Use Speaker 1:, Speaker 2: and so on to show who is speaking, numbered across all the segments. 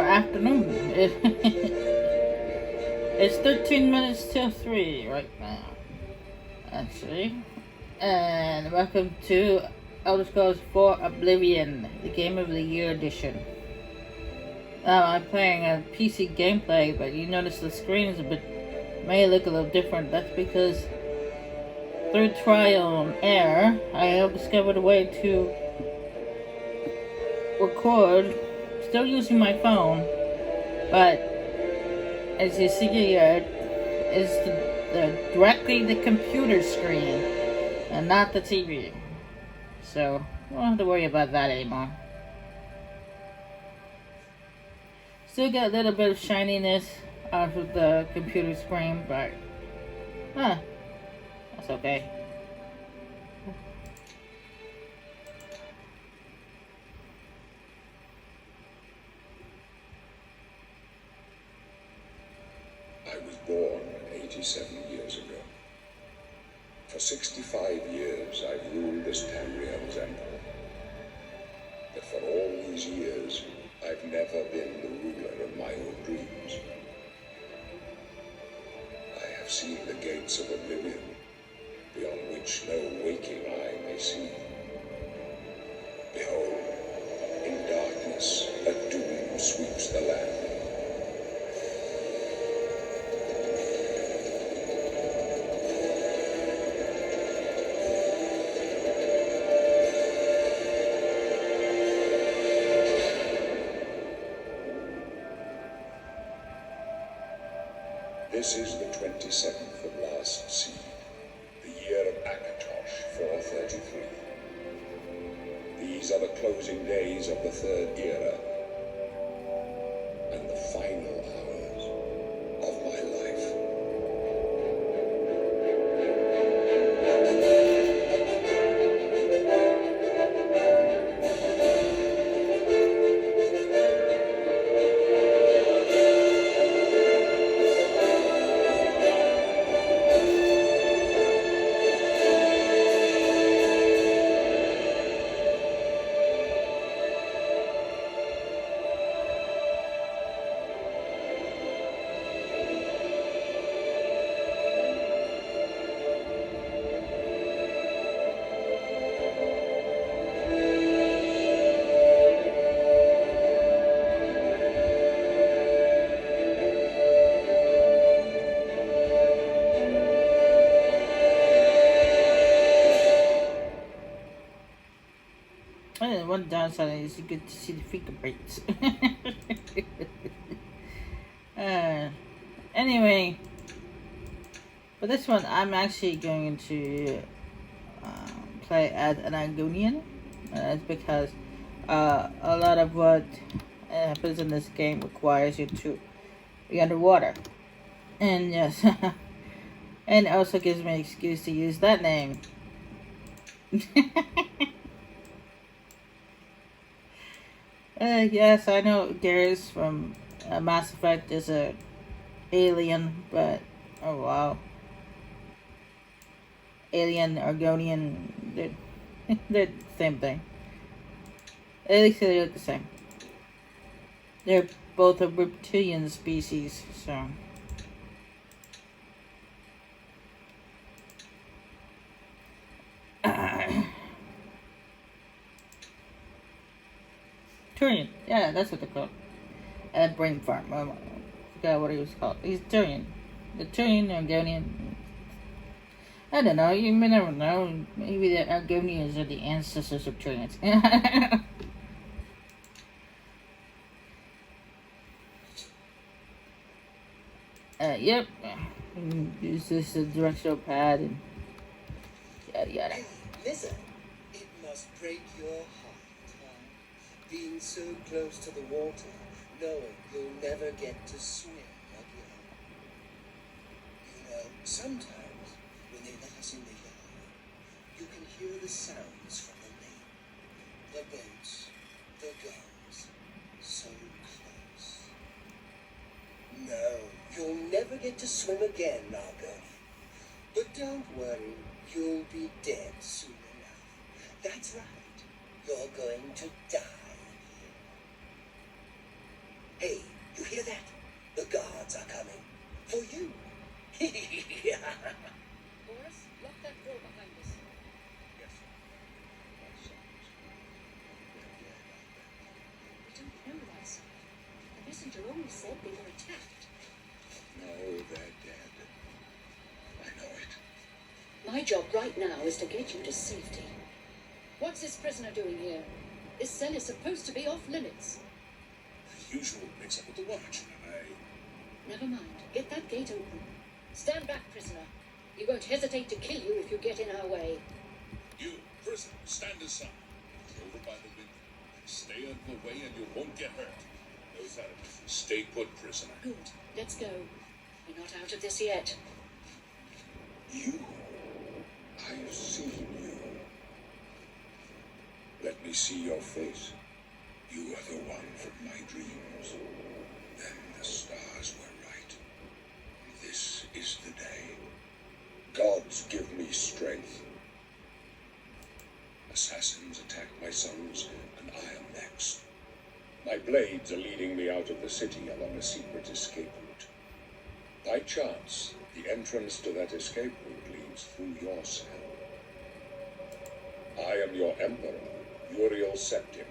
Speaker 1: afternoon. It's 13 minutes till 3 right now, actually. And welcome to Elder Scrolls 4 Oblivion, the Game of the Year edition. I'm playing a PC gameplay, but you notice the screen is may look a little different. That's because through trial and error, I have discovered a way to record, still using my phone, but as you see here, it's directly the computer screen and not the TV. So, I don't have to worry about that anymore. Still got a little bit of shininess off of the computer screen, but that's okay.
Speaker 2: I was born 87 years ago. For 65 years, I've ruled this Tamriel's empire. But for all these years, I've never been the ruler of my own dreams. I have seen the gates of Oblivion, beyond which no waking eye may see. Behold, in darkness, a doom sweeps the land. This is the 27th of last seed, the year of Akatosh 433. These are the closing days of the third era, and the final hours of my life.
Speaker 1: One downside is you get to see the fingerprints. Anyway, for this one, I'm actually going to play as an Argonian. That's because a lot of what happens in this game requires you to be underwater. And yes, and it also gives me an excuse to use that name. Yes, I know Garrus from Mass Effect is a alien, but oh wow. Alien, Argonian, they're the same thing. At least they look the same. They're both a reptilian species, so. Turian, yeah, that's what they're called. At Brain Farm. I forgot what he was called. He's Turian. The Turian, Argonian. I don't know, you may never know. Maybe the Argonians are the ancestors of Turians. Yep. Use this as a directional pad and yada yada.
Speaker 3: Hey, listen. It must break your heart. Being so close to the water, knowing you'll never get to swim again. You know, sometimes when they let us in the yard, you can hear the sounds from the lake. The boats, the gulls, so close. No, you'll never get to swim again, Margot. But don't worry, you'll be dead soon enough. That's right, you're going to die. Hey, you hear that? The guards are coming. For you.
Speaker 4: Boris, lock that door behind us.
Speaker 2: Yes, sir. My sons. They're dead,
Speaker 4: We don't know that, sir. The messenger only said they were attacked.
Speaker 2: no, they're dead. I know it.
Speaker 4: My job right now is to get you to safety. What's this prisoner doing here? This cell is supposed to be off limits.
Speaker 2: The usual mix-up with the watch, and
Speaker 4: Never mind. Get that gate open. Stand back, prisoner. We won't hesitate to kill you if you get in our way.
Speaker 2: You, prisoner, stand aside. Over by the window. Stay out of the way and you won't get hurt. No therapy. Stay put, prisoner.
Speaker 4: Good. Let's go. We're not out of this yet.
Speaker 2: You? I've seen you. Let me see your face. You are the one from my dreams. Then the stars were right. This is the day. Gods give me strength. Assassins attack my sons, and I am next. My blades are leading me out of the city along a secret escape route. By chance, the entrance to that escape route leads through your cell. I am your emperor, Uriel Septim.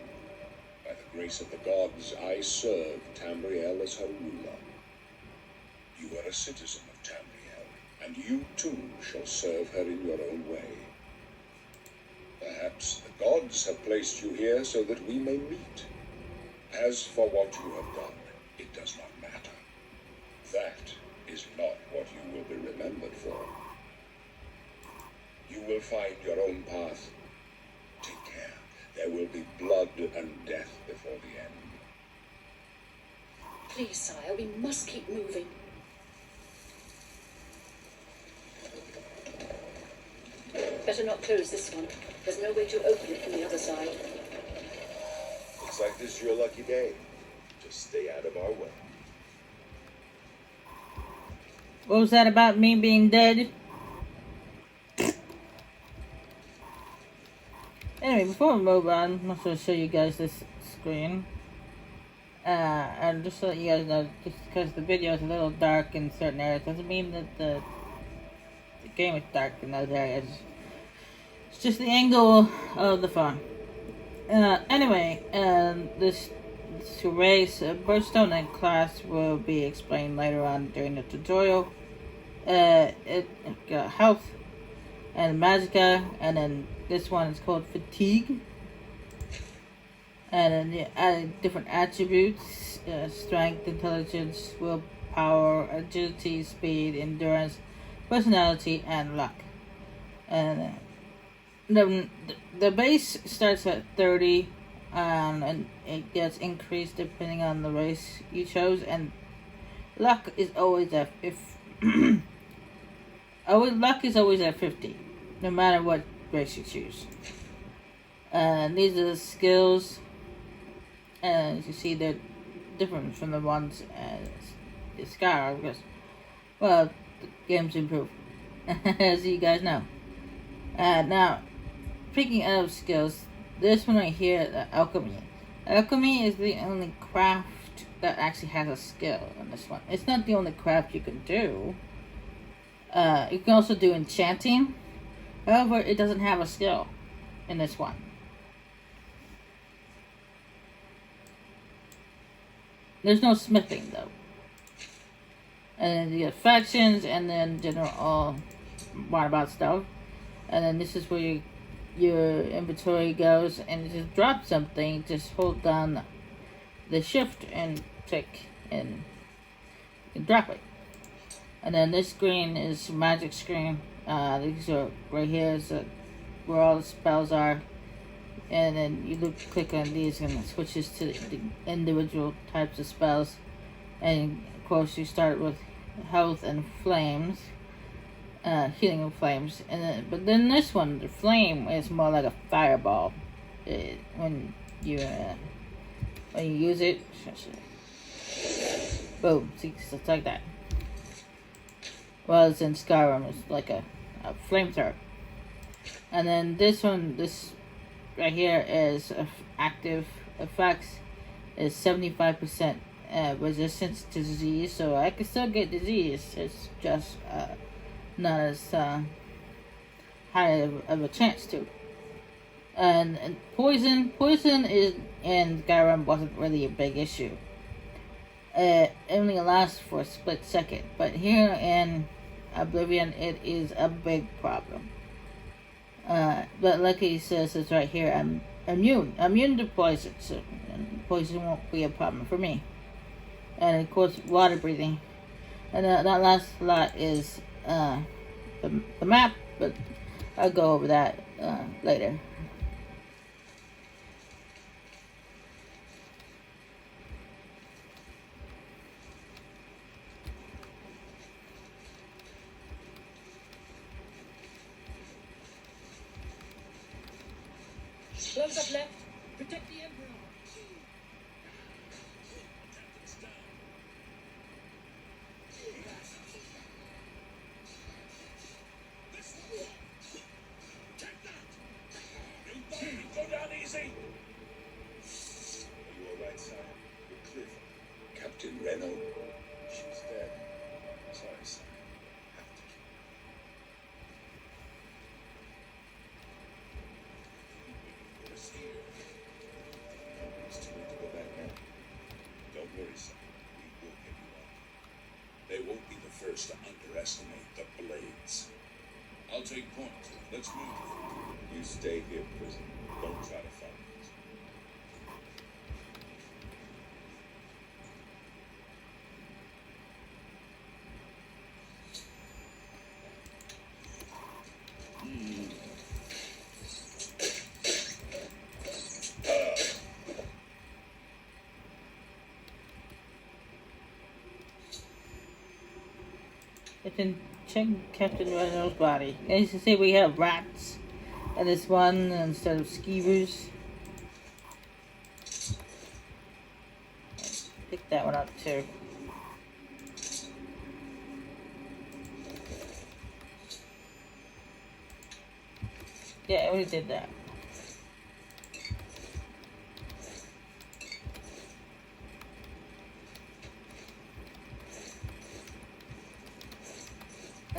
Speaker 2: By the grace of the gods, I serve Tamriel as her ruler. You are a citizen of Tamriel, and you too shall serve her in your own way. Perhaps the gods have placed you here so that we may meet. As for what you have done, it does not matter. That is not what you will be remembered for. You will find your own path. Take care. There will be blood and death before the end.
Speaker 4: Please, sire, we must keep moving. Better not close this one. There's no way to open it from the other side.
Speaker 5: Looks like this is your lucky day. Just stay out of our way.
Speaker 1: What was that about me being dead? Anyway, before we move on, I'm going to show you guys this screen. And just so that you guys know, just because the video is a little dark in certain areas, doesn't mean that the game is dark in those areas. It's just the angle of the phone. Anyway, this race, Birthstone and class will be explained later on during the tutorial. It got health and magicka, and then this one is called fatigue. And then you add different attributes: strength, intelligence, willpower, agility, speed, endurance, personality, and luck. And the base starts at 30, and it gets increased depending on the race you chose. And luck is always at luck is always at 50, no matter what race you choose. And these are the skills. And as you see, they're different from the ones in Skyrim because, well, the game's improved, as you guys know. Now, speaking of skills, this one right here, the alchemy. Alchemy is the only craft that actually has a skill in this one. It's not the only craft you can do. You can also do enchanting. However, it doesn't have a skill in this one. There's no smithing though. And then you get factions, and then general about stuff. And then this is where your inventory goes, and you just drop something, just hold down the shift and click, and you can drop it. And then this screen is magic screen. These are right here is where all the spells are. And then you click on these, and it switches to the individual types of spells. And of course, you start with health and flames, healing of flames. And but then this one, the flame, is more like a fireball. When you use it, boom, see, it's like that. Well, it's in Skyrim, it's like a flamethrower. And then this one, this right here is active effects is 75% resistance to disease, so I can still get disease. It's just not as high of a chance to. And poison is in Skyrim wasn't really a big issue. It only lasts for a split second, but here in Oblivion, it is a big problem. But like he says, it's right here. I'm immune to poison, so poison won't be a problem for me. And of course, water breathing. And that last lot is the map, but I'll go over that later.
Speaker 4: Close up left. Protect the Emperor.
Speaker 5: Go down easy. Are you all right, sire? You're clear.
Speaker 2: Captain Reno,
Speaker 5: She's dead. Sorry, sire. Have to kill her. It's here. It's too late to go back now. Don't worry, sire. We will get you out.
Speaker 2: they won't be the first to underestimate the Blades.
Speaker 5: I'll take point. Let's move. You stay here, prisoner. Don't try to fight us.
Speaker 1: I can check Captain Reno's body. As you see, we have rats in this one instead of skeevers. Pick that one up too. Yeah, we did that.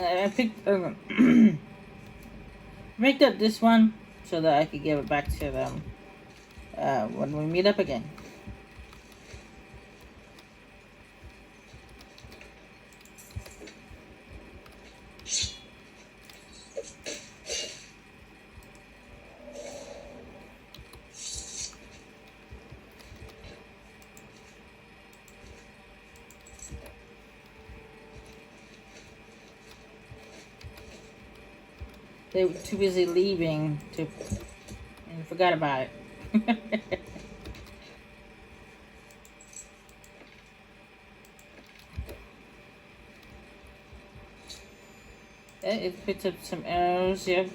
Speaker 1: I picked picked up this one so that I could give it back to them when we meet up again. They were too busy leaving to and forgot about it. It picks up some arrows. Yep.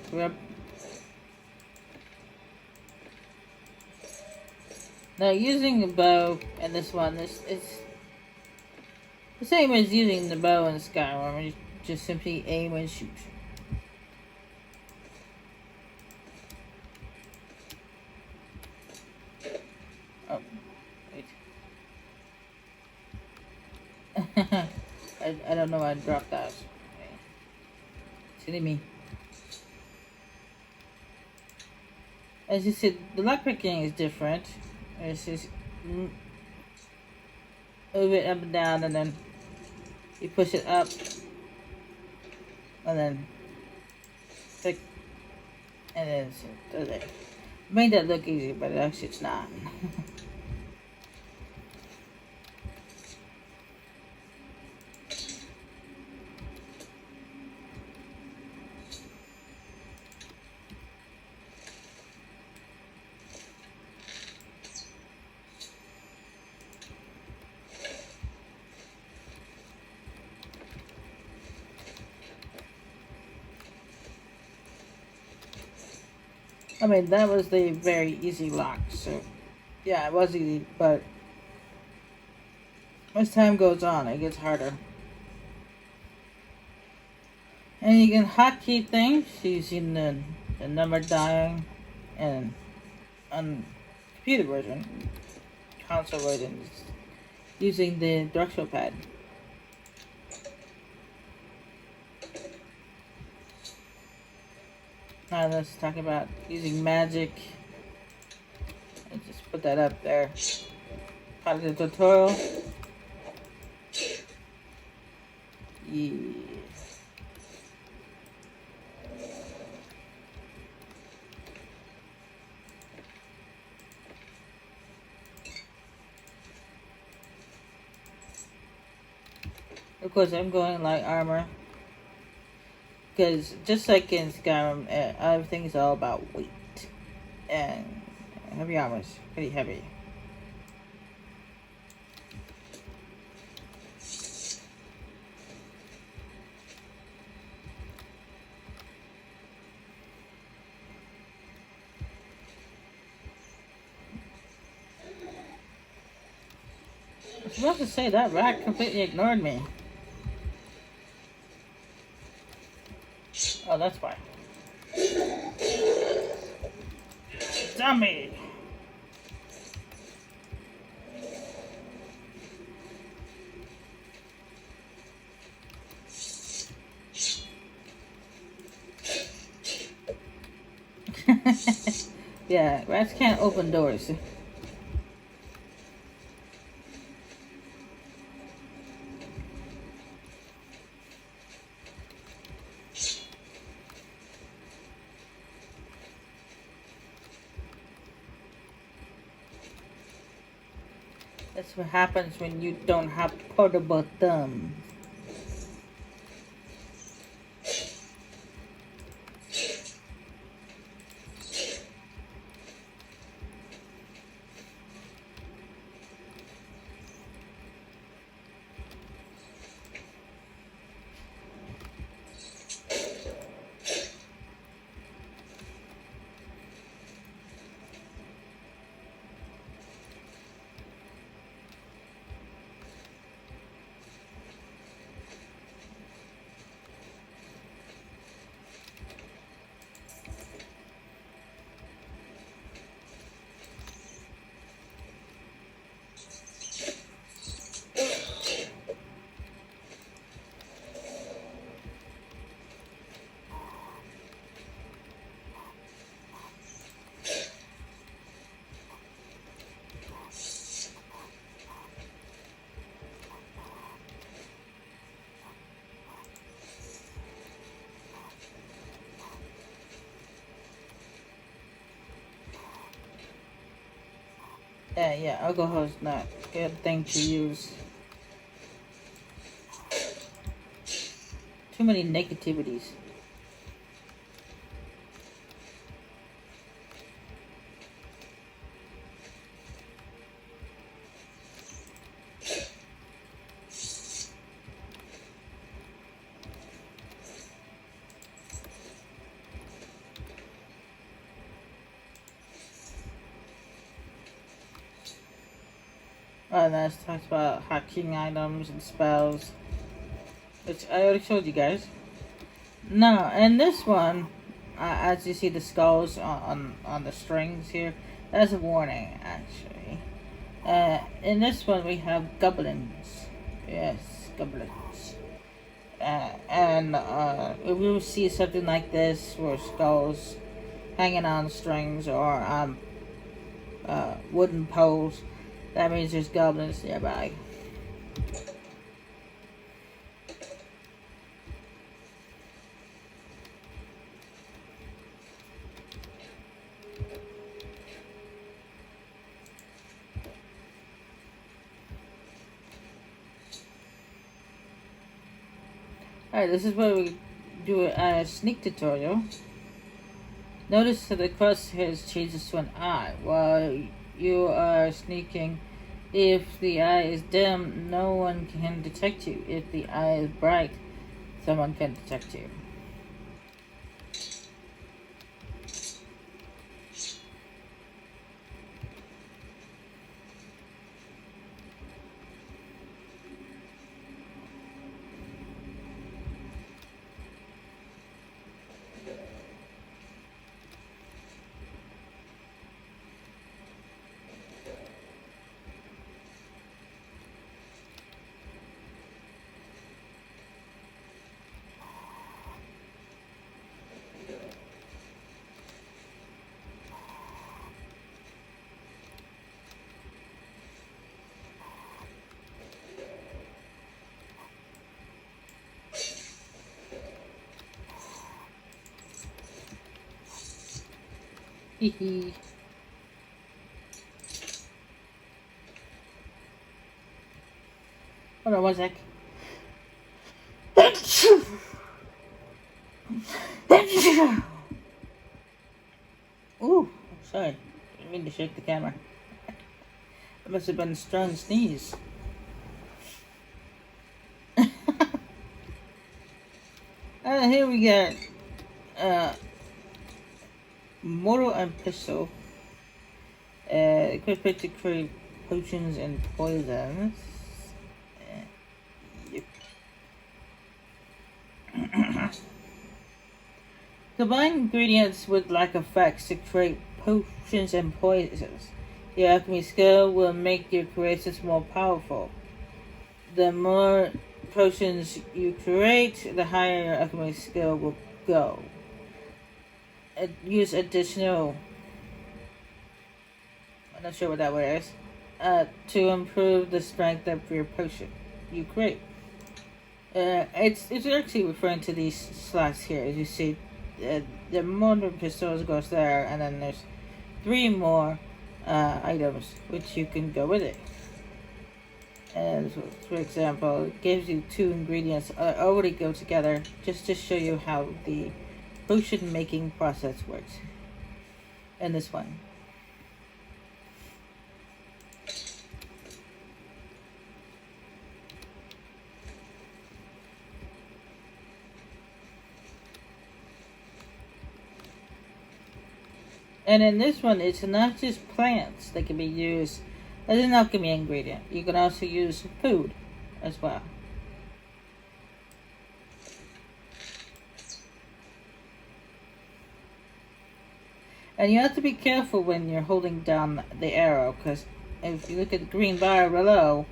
Speaker 1: Now using the bow and this one, it's the same as using the bow in Skyrim. You just simply aim and shoot. Oh, wait. I don't know why I dropped that. Silly me. As you said, the lockpicking is different. It's just move it up and down, and then you push it up, and then click, and then does it. Made that look easy, but actually it's not. I mean, that was the very easy lock, so yeah, it was easy, but as time goes on, it gets harder. And you can hotkey things using the number dialing, and on computer version, console version, using the directional pad. Now let's talk about using magic. Let's just put that up there. Part of the tutorial. Yeah. Of course, I'm going light armor. Because just like in Skyrim, everything's all about weight. And heavy armor's pretty heavy. I was about to say that rat completely ignored me. Oh, that's why. Zombie! Yeah, rats can't open doors. That's what happens when you don't have portable thumb. Yeah, alcohol's not a good thing to use. Too many negativities. And that talks about hacking items and spells, which I already showed you guys. No, and this one, as you see the skulls on the strings here, that's a warning actually. In this one we have goblins. Yes, goblins. And if we see something like this, where skulls hanging on strings or on wooden poles, that means there's goblins nearby. Alright, this is where we do a sneak tutorial. Notice that the crosshairs changes to an eye while you are sneaking. If the eye is dim, no one can detect you. If the eye is bright, someone can detect you. Hee. Hold on one sec. Ooh, sorry. I mean to shake the camera. It must have been a strong sneeze. Here we got mortal and pistol. Equipped to create potions and poisons. Yep. Combine ingredients with like effects to create potions and poisons. Your alchemy skill will make your creations more powerful. The more potions you create, the higher your alchemy skill will go. Use additional, I'm not sure what that word is, to improve the strength of your potion you create. It's actually referring to these slots here. As you see, the mortar pistols goes there, and then there's 3 more items which you can go with it. And so, for example, it gives you 2 ingredients that already go together, just to show you how the potion making process works. In this one. And in this one, it's not just plants that can be used as an alchemy ingredient. You can also use food as well. And you have to be careful when you're holding down the arrow, because if you look at the green bar below,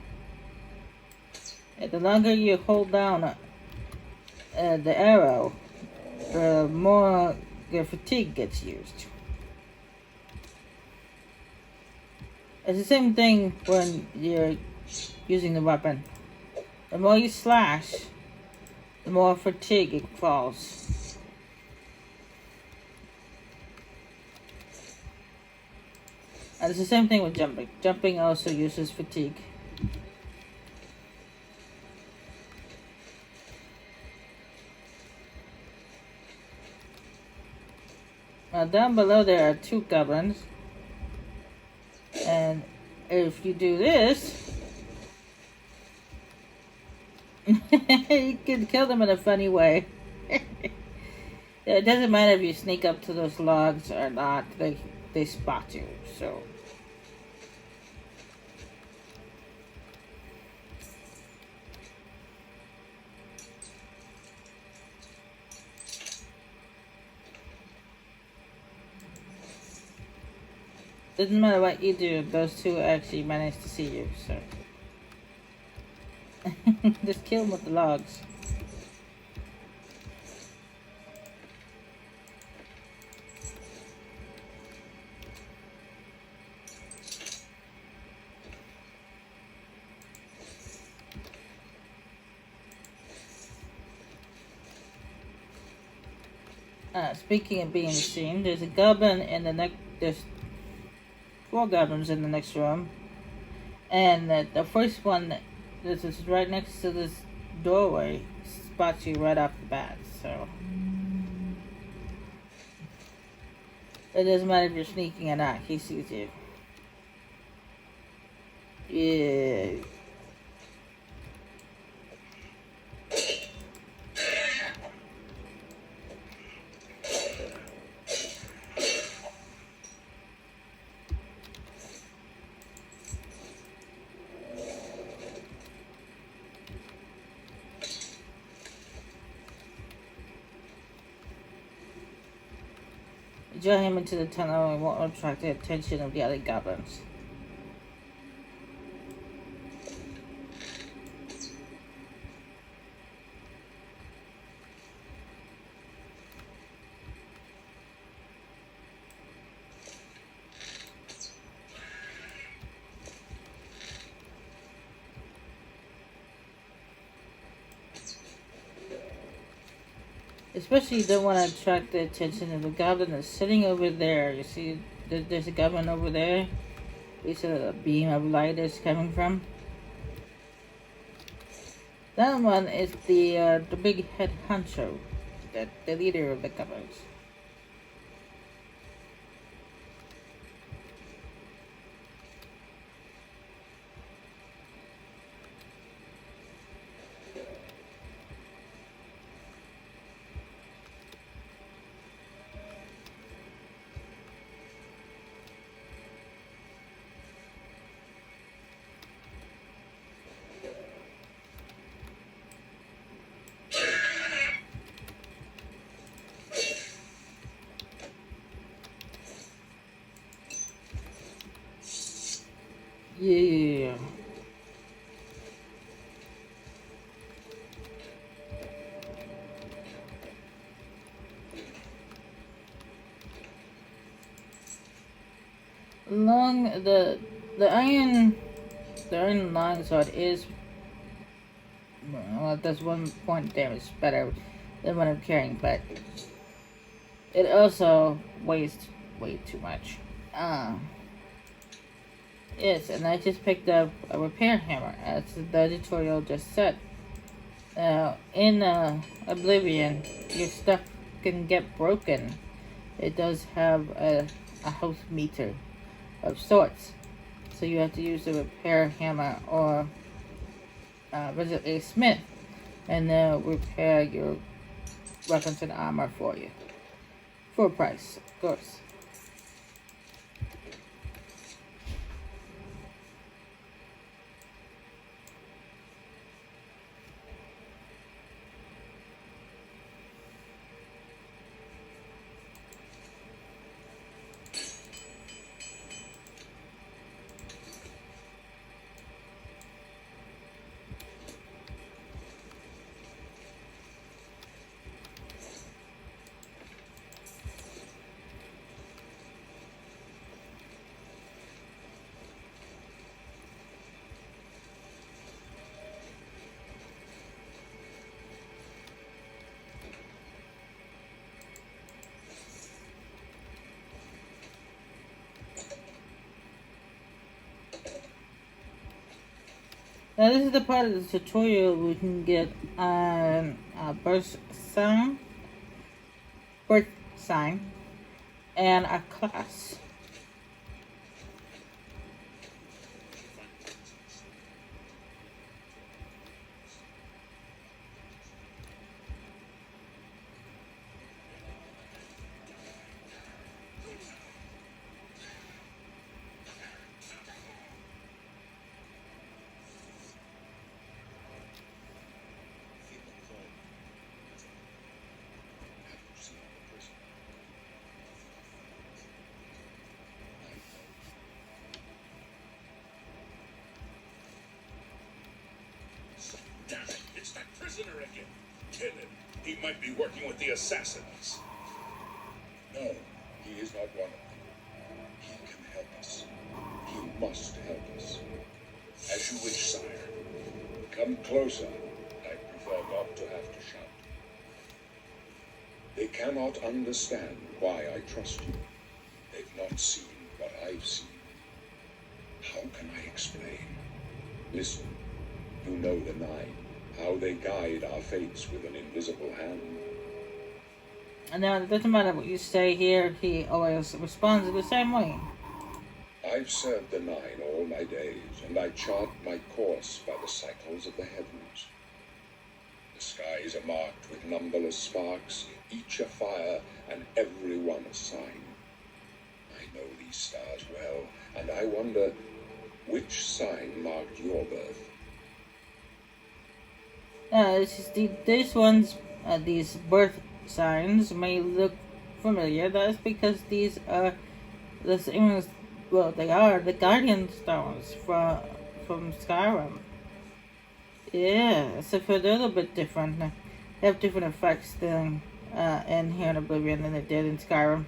Speaker 1: the longer you hold down the arrow, the more your fatigue gets used. It's the same thing when you're using the weapon. The more you slash, the more fatigue it falls. And it's the same thing with jumping. Jumping also uses fatigue. Now down below there are 2 goblins. And if you do this, you can kill them in a funny way. It doesn't matter if you sneak up to those logs or not, they spot you, so. Doesn't matter what you do, those 2 actually manage to see you, so. Just kill them with the logs. Speaking of being seen, there's a goblin in the next. There's 4 goblins in the next room, and the first one, this is right next to this doorway, spots you right off the bat. So it doesn't matter if you're sneaking or not; he sees you. Yeah. Draw him into the tunnel and won't attract the attention of the other goblins. Especially you don't want to attract the attention of the goblin that's sitting over there. You see, there's a goblin over there. You see a beam of light is coming from. That one is the big head honcho, the leader of the goblins. Yeah. Long the iron longsword is, well, does 1 point damage better than what I'm carrying, but it also weighs way too much. Yes, and I just picked up a repair hammer, as the tutorial just said. Now, in Oblivion, your stuff can get broken. It does have a health meter of sorts, so you have to use a repair hammer or visit a smith, and they'll repair your weapons and armor for you. For a price, of course. Now this is the part of the tutorial we can get on birth sign, and a class.
Speaker 2: Damn it, it's that prisoner again. Kill him. He might be working with the assassins. No, he is not one of them. He can help us. He must help us. As you wish, sire. Come closer. I prefer not to have to shout. They cannot understand why I trust you. They've not seen what I've seen. How can I explain? Listen, you know the Nine, how they guide our fates with an invisible hand.
Speaker 1: And now it doesn't matter what you say here, he always responds the same way.
Speaker 2: I've served the Nine all my days, and I chart my course by the cycles of the heavens. The skies are marked with numberless sparks, each a fire, and every one a sign. I know these stars well, and I wonder which sign marked your birth.
Speaker 1: These ones, these birth signs may look familiar. That's because these are the same as, well, they are the guardian stones from Skyrim. Yeah, so they're a little bit different. They have different effects than in here in Oblivion than they did in Skyrim.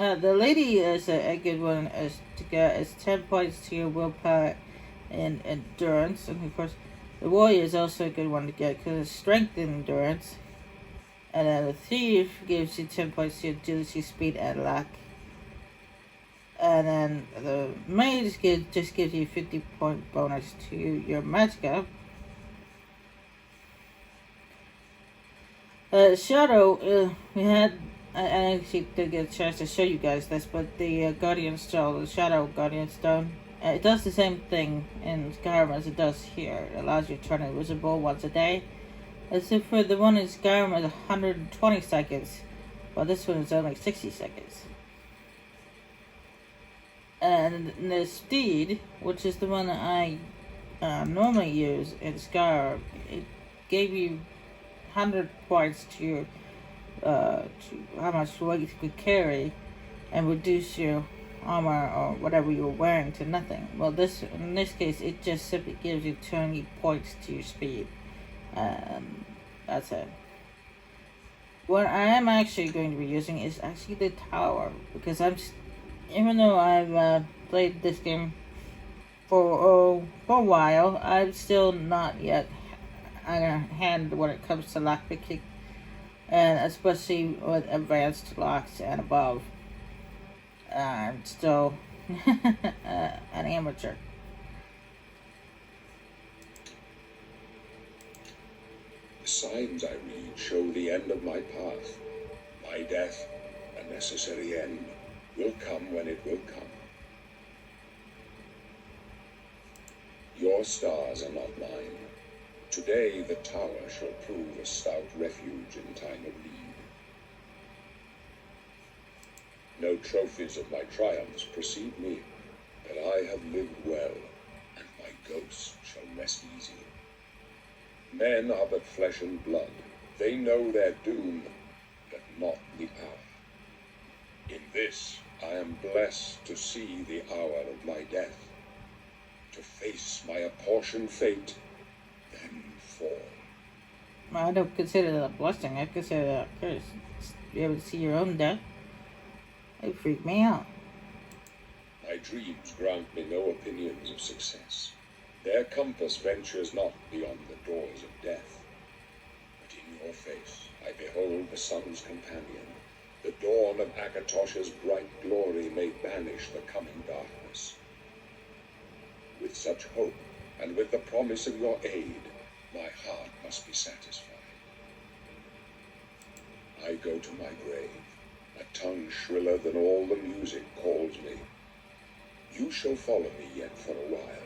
Speaker 1: The lady is a good one is to get. Is 10 points to your willpower and endurance, and of course, the warrior is also a good one to get because it's strength and endurance. And then the thief gives you 10 points to your agility, speed, and luck. And then the mage just gives you 50-point bonus to your magicka. Shadow, we had. I actually did get a chance to show you guys this, but the Guardian Stone, the Shadow Guardian Stone, it does the same thing in Skyrim as it does here. It allows you to turn invisible once a day. As if for the one in Skyrim is 120 seconds, while this one is only 60 seconds. And the Steed, which is the one that I normally use in Skyrim, it gave you 100 points to your to how much weight you could carry, and reduce your armor or whatever you were wearing to nothing. Well, in this case, it just simply gives you 20 points to your speed. That's it. What I am actually going to be using is actually the tower, because even though I've played this game for a while, I'm still not yet hand when it comes to lockpicking, and especially with advanced locks and above. I'm still an amateur.
Speaker 2: The signs I read show the end of my path. My death, a necessary end, will come when it will come. Your stars are not mine. Today the tower shall prove a stout refuge in time of need. No trophies of my triumphs precede me, but I have lived well, and my ghost shall rest easy. Men are but flesh and blood. They know their doom, but not the hour. In this I am blessed to see the hour of my death, to face my apportioned fate, then fall.
Speaker 1: I don't consider that a blessing. I consider that a curse. To be able to see your own death, it freaked me out.
Speaker 2: My dreams grant me no opinions of success. Their compass ventures not beyond the doors of death. But in your face I behold the sun's companion. The dawn of Akatosh's bright glory may banish the coming darkness. With such hope, and with the promise of your aid, my heart must be satisfied. I go to my grave. A tongue shriller than all the music calls me. You shall follow me yet for a while.